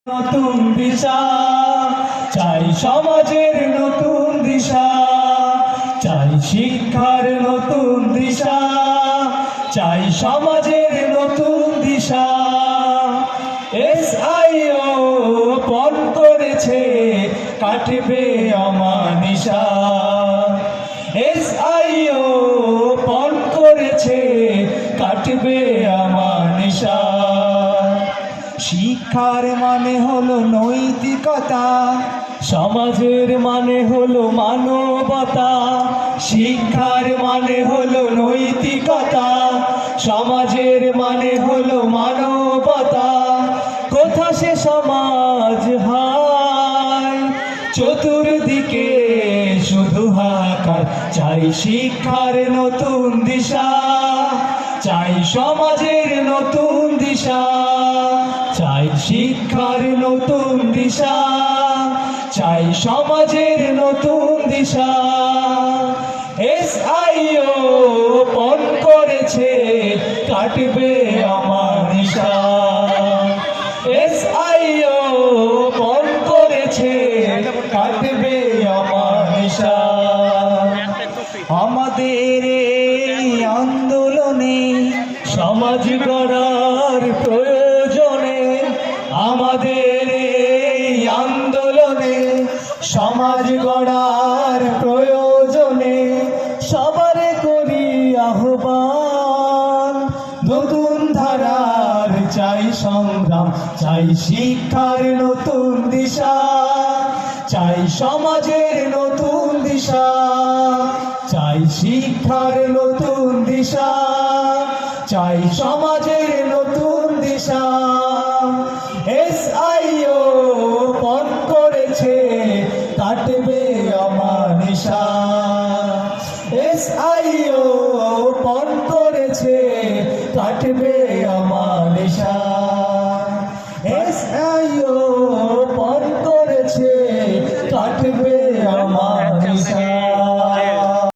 নতুন দিশা চাই, সমাজের নতুন দিশা চাই, শিক্ষার নতুন দিশা চাই, সমাজের নতুন দিশা। SIO পণ করেছে কাটবে অমানিশা, SIO পণ করেছে কাটবে অমানিশা। শিক্ষার মানে হলো নৈতিকতা, সমাজের মানে হলো মানবতা। শিক্ষার মানে হলো নৈতিকতা, সমাজের মানে হলো মানবতা। কোথা সে সমাজ হায়, চতুর্দিকে শুধু হাহাকার। চাই শিক্ষার নতুন দিশা চাই, সমাজের নতুন দিশা চাই, শিক্ষার নতুন দিশা চাই, সমাজের নতুন দিশা। SIO পণ করেছে কাটবে অমানিশা, SIO পণ করেছে কাটবে অমানিশা। আমাদের এই আন্দোলনে সমাজ গড়ার প্রয়োজনে, আমাদের এই আন্দোলনে সমাজ গড়ার প্রয়োজনে সবার করি আহ্বান। নতুন ধারার চাই সংগ্রাম, চাই শিক্ষার নতুন দিশা চাই, সমাজের নতুন দিশা চাই, শিক্ষার নতুন দিশা চাই, সমাজের নতুন দিশা। SIO পণ করেছে কাটবে অমানিশা, SIO পণ করেছে কাটবে